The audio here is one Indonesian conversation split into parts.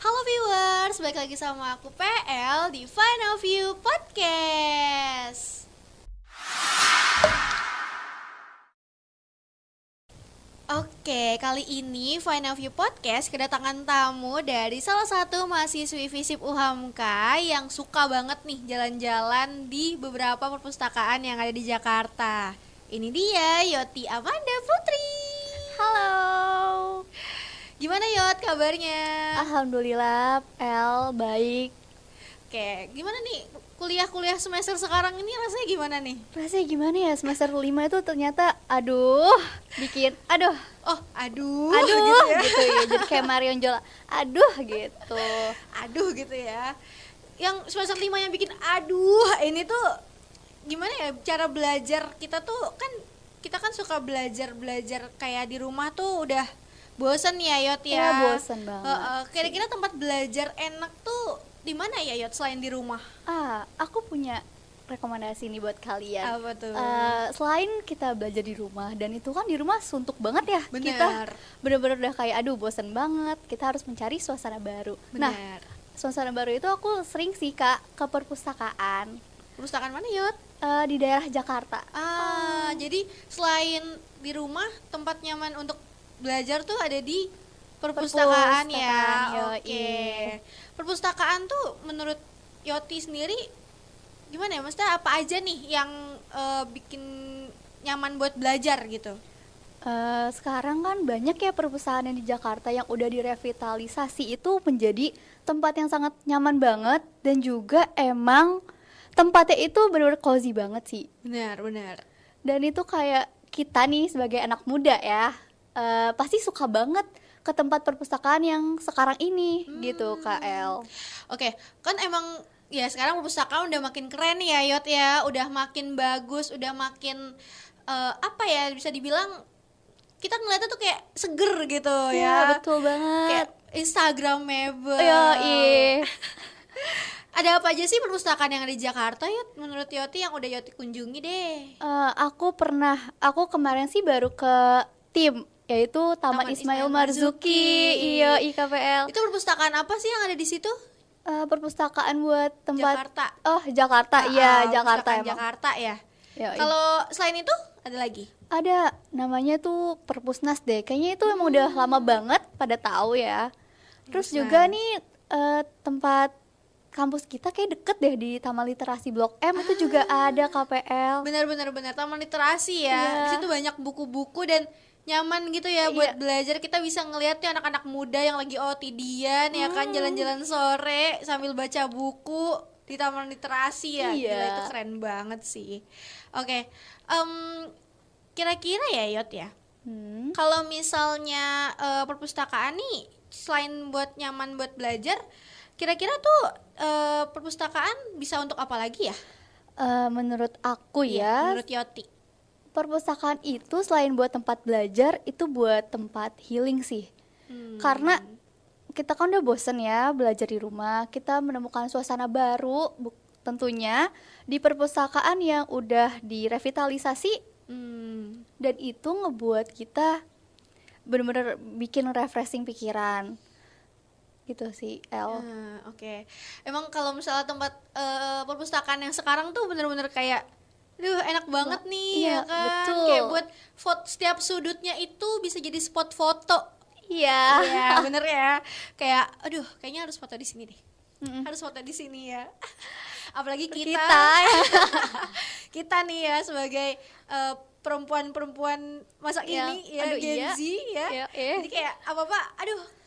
Halo viewers, balik lagi sama aku PL di Fine of You Podcast. Oke, kali ini Fine of You Podcast kedatangan tamu dari salah satu mahasiswi FISIP UHAMKA yang suka banget nih jalan-jalan di beberapa perpustakaan yang ada di Jakarta. Ini dia Yoti Amanda Putri. Halo. Gimana Yot kabarnya? Alhamdulillah, El baik. Oke, gimana nih kuliah semester sekarang ini rasanya gimana nih? Rasanya gimana ya semester 5 itu ternyata bikin aduh Gitu ya. gitu ya. Jadi kayak Marion Jola. Gitu. Aduh gitu ya. Yang semester 5 yang bikin ini tuh gimana ya cara belajar kita tuh kita kan suka belajar kayak di rumah tuh udah bosen ya Yot ya. Ya bosen banget. Kira-kira tempat belajar enak tuh di mana ya Yot selain di rumah? Aku punya rekomendasi nih buat kalian. Apa tuh? Selain kita belajar di rumah, dan itu kan di rumah suntuk banget ya. Bener. Kita bener-bener udah kayak bosen banget. Kita harus mencari suasana baru. Bener. Nah, suasana baru itu aku sering sih Kak ke perpustakaan. Perpustakaan mana Yot? Di daerah Jakarta. Jadi selain di rumah tempat nyaman untuk belajar tuh ada di perpustakaan ya. Oke. Perpustakaan tuh menurut Yoti sendiri gimana ya? Maksudnya apa aja nih yang bikin nyaman buat belajar gitu? Sekarang kan banyak ya perpustakaan yang di Jakarta yang udah direvitalisasi itu menjadi tempat yang sangat nyaman banget, dan juga emang tempatnya itu benar-benar cozy banget sih. Benar. Dan itu kayak kita nih sebagai anak muda ya, pasti suka banget ke tempat perpustakaan yang sekarang ini gitu Kak El. Oke, kan emang ya sekarang perpustakaan udah makin keren ya Yot ya, udah makin bagus, udah makin bisa dibilang kita ngeliatnya tuh kayak seger gitu ya. Betul banget. Kayak Instagramable. Ada apa aja sih perpustakaan yang ada di Jakarta Yot menurut Yoti yang udah Yoti kunjungi deh? Aku kemarin sih baru ke TIM, yaitu Taman Ismail Marzuki. Iya, IKPL. Itu perpustakaan apa sih yang ada di situ? Perpustakaan buat tempat Jakarta. Jakarta. Iya, Jakarta emang. Jakarta ya. Iya. Kalau selain itu ada lagi? Ada, namanya tuh Perpusnas deh. Kayaknya itu emang udah lama banget pada tahu ya. Terus juga nih tempat kampus kita kayak deket deh di Taman Literasi Blok M, itu juga ada KPL. Benar Taman Literasi ya. Iya. Di situ banyak buku-buku dan nyaman gitu ya buat belajar. Kita bisa ngeliat tuh anak-anak muda yang lagi OOTD-an ya kan, jalan-jalan sore sambil baca buku di Taman Literasi ya. Iya. Gila, itu keren banget sih. Oke. Kira-kira ya Yot ya, kalau misalnya perpustakaan nih selain buat nyaman buat belajar, kira-kira tuh perpustakaan bisa untuk apa lagi ya? Menurut aku ya, Menurut Yoti. perpustakaan itu selain buat tempat belajar, itu buat tempat healing sih. Karena kita kan udah bosen ya belajar di rumah, kita menemukan suasana baru tentunya di perpustakaan yang udah direvitalisasi, dan itu ngebuat kita bener-bener bikin refreshing pikiran gitu sih El. Oke. Emang kalau misalnya tempat perpustakaan yang sekarang tuh bener-bener kayak enak banget nih. Iya, ya kan? betul. Kayak buat setiap sudutnya itu bisa jadi spot foto. Iya. Iya, bener ya. Kayak kayaknya harus foto di sini deh. Harus foto di sini ya. Apalagi kita nih ya sebagai perempuan-perempuan masa ini ya, Gen Z ya. Jadi kayak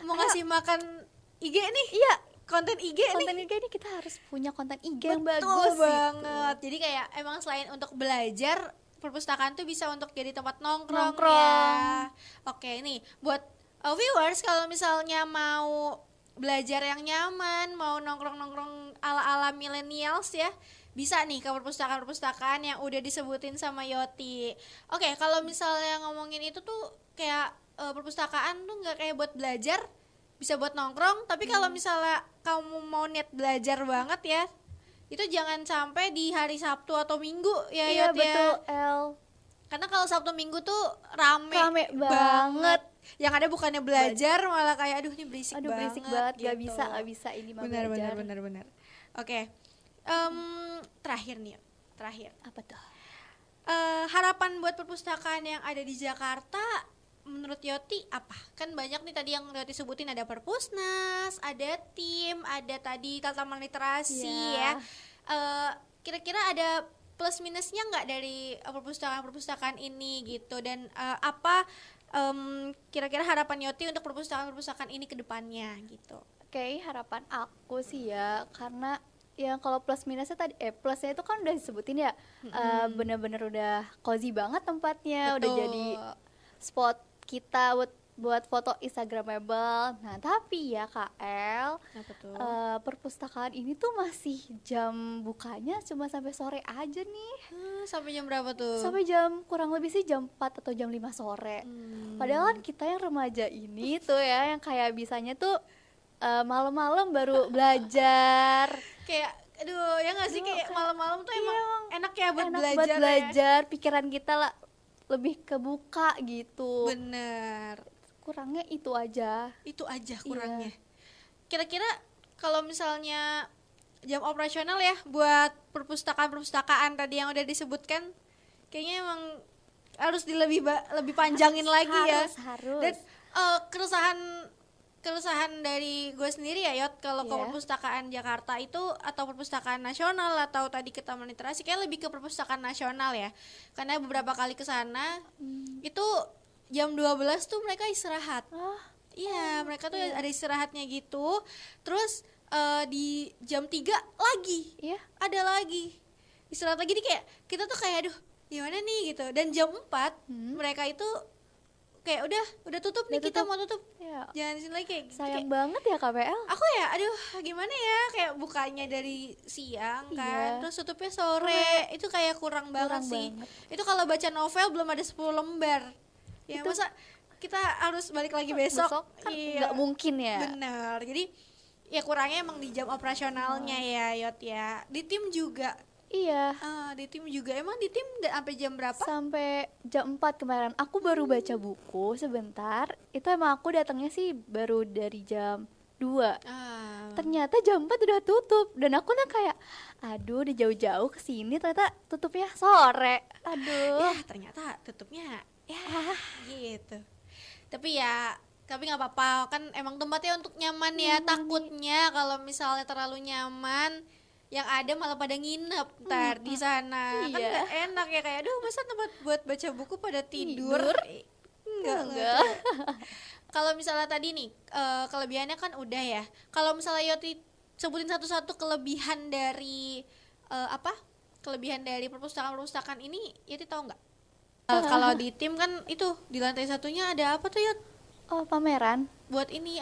mau ngasih makan IG nih. Iya, Konten IG konten IG ini kita harus punya konten IG yang Betul bagus banget. gitu. Jadi kayak emang selain untuk belajar, perpustakaan tuh bisa untuk jadi tempat nongkrong. Ya. Oke, nih buat viewers kalau misalnya mau belajar yang nyaman, mau nongkrong-nongkrong ala-ala millennials ya, bisa nih ke perpustakaan-perpustakaan yang udah disebutin sama Yoti. Oke, kalau misalnya ngomongin itu tuh kayak perpustakaan tuh nggak kayak buat belajar, bisa buat nongkrong. Tapi kalau misalnya kamu mau niat belajar banget ya, itu jangan sampai di hari Sabtu atau Minggu ya Yot ya. Iya betul El. Karena kalau Sabtu Minggu tuh rame Rame banget. Yang ada bukannya belajar malah kayak aduh ini berisik Aduh banget. berisik banget, gitu. gak bisa ini mah Benar belajar. Oke. Terakhir nih, terakhir. Apa tuh? Harapan buat perpustakaan yang ada di Jakarta menurut Yoti apa? Kan banyak nih tadi yang Yoti sebutin, ada perpusnas, ada tim, ada tadi taman literasi ya. Kira-kira ada plus minusnya nggak dari perpustakaan ini gitu, dan apa kira-kira harapan Yoti untuk perpustakaan ini ke depannya gitu? Oke, harapan aku sih ya, karena ya kalau plus minusnya tadi plusnya itu kan udah disebutin ya, bener-bener udah cozy banget tempatnya. Betul. Udah jadi spot kita buat foto Instagramable. Nah tapi ya KL, perpustakaan ini tuh masih jam bukanya cuma sampai sore aja nih. Sampai jam berapa tuh? Sampai jam kurang lebih sih jam 4 atau jam 5 sore. Padahal kan kita yang remaja ini tuh ya, yang kayak bisanya tuh malam-malam baru belajar. Kayak aduh ya nggak sih, kayak malam-malam tuh emang enak ya buat enak belajar, buat belajar, pikiran kita lah lebih kebuka gitu. Bener. Kurangnya itu aja Kurangnya. Kira-kira kalau misalnya jam operasional ya buat perpustakaan tadi yang udah disebutkan, kayaknya emang harus lebih panjangin lagi ya. Harus. Dan keresahan dari gue sendiri ya Yot, kalau ke perpustakaan Jakarta itu atau perpustakaan nasional atau tadi ke taman literasi, kayak lebih ke perpustakaan nasional ya, karena beberapa kali ke sana itu jam 12 tuh mereka istirahat. Iya, mereka tuh ada istirahatnya gitu. Terus di jam 3 lagi ada lagi istirahat lagi. Jadi kayak kita tuh kayak aduh gimana nih gitu. Dan jam 4 mereka itu kayak udah tutup nih, kita mau tutup jangan di sini lagi, kayak sayang banget ya KPL. Aku ya aduh gimana ya, kayak bukanya dari siang kan, terus tutupnya sore. Itu kayak kurang banget sih. Itu kalau baca novel belum ada 10 lembar ya, masa kita harus balik lagi besok kan nggak mungkin ya. Benar. Jadi ya kurangnya emang di jam operasionalnya ya Yot ya. Di tim juga di tim juga. Emang di tim sampai jam berapa? Sampai jam 4 kemarin. Aku baru baca buku sebentar. Itu emang aku datangnya sih baru dari jam 2. Ternyata jam 4 udah tutup. Dan aku kayak aduh, udah jauh-jauh kesini ternyata tutupnya sore. Aduh. Ya ternyata tutupnya gitu. Tapi nggak apa-apa kan, emang tempatnya untuk nyaman ya. Takutnya kalau misalnya terlalu nyaman, yang ada malah pada nginep ntar di sana. Kan nggak enak ya, kayak aduh masa tempat buat baca buku pada tidur. Enggak. Kalau misalnya tadi nih kelebihannya kan udah ya. Kalau misalnya Yoti sebutin satu-satu kelebihan dari kelebihan dari perpustakaan ini, Yoti tahu nggak? Kalau di tim kan itu di lantai satunya ada apa tuh Yot? Pameran. Buat ini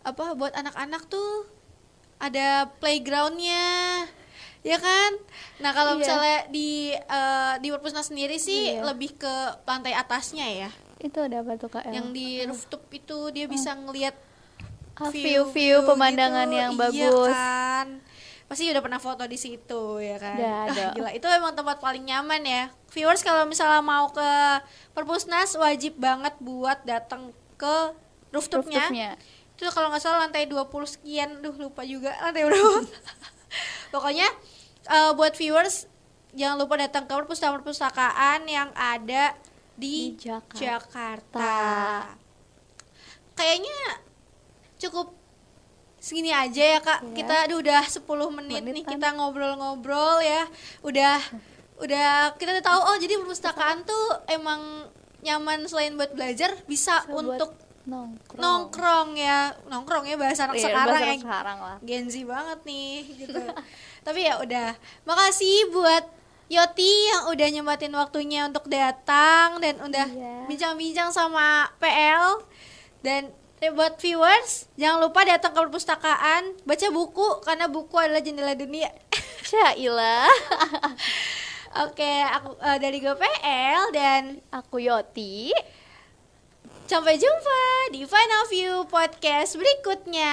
buat anak-anak tuh ada playgroundnya, ya kan? Nah kalau misalnya di perpusnas sendiri sih lebih ke lantai atasnya ya. Itu ada apa tuh Kak? Yang di rooftop itu dia bisa ngelihat view pemandangan gitu, yang bagus. Iya kan? Pasti udah pernah foto di situ ya kan? Gila, itu emang tempat paling nyaman ya. Viewers kalau misalnya mau ke perpusnas wajib banget buat datang ke rooftopnya. Itu kalau nggak salah lantai 20 sekian, lupa juga lantai berapa. Pokoknya buat viewers jangan lupa datang ke perpustakaan yang ada di Jakarta. Kayaknya cukup segini aja ya Kak. Kita udah 10 menit nih kan? Kita ngobrol-ngobrol ya. Udah kita udah tahu jadi perpustakaan tuh emang nyaman, selain buat belajar bisa untuk nongkrong ya bahasa anak sekarang lah. Gen Z banget nih gitu. Tapi ya udah, makasih buat Yoti yang udah nyempetin waktunya untuk datang dan udah bincang-bincang sama PL. Dan buat viewers jangan lupa datang ke perpustakaan, baca buku karena buku adalah jendela dunia. Syailah. Oke, aku dari GPL dan aku Yoti. Sampai jumpa di Final View podcast berikutnya.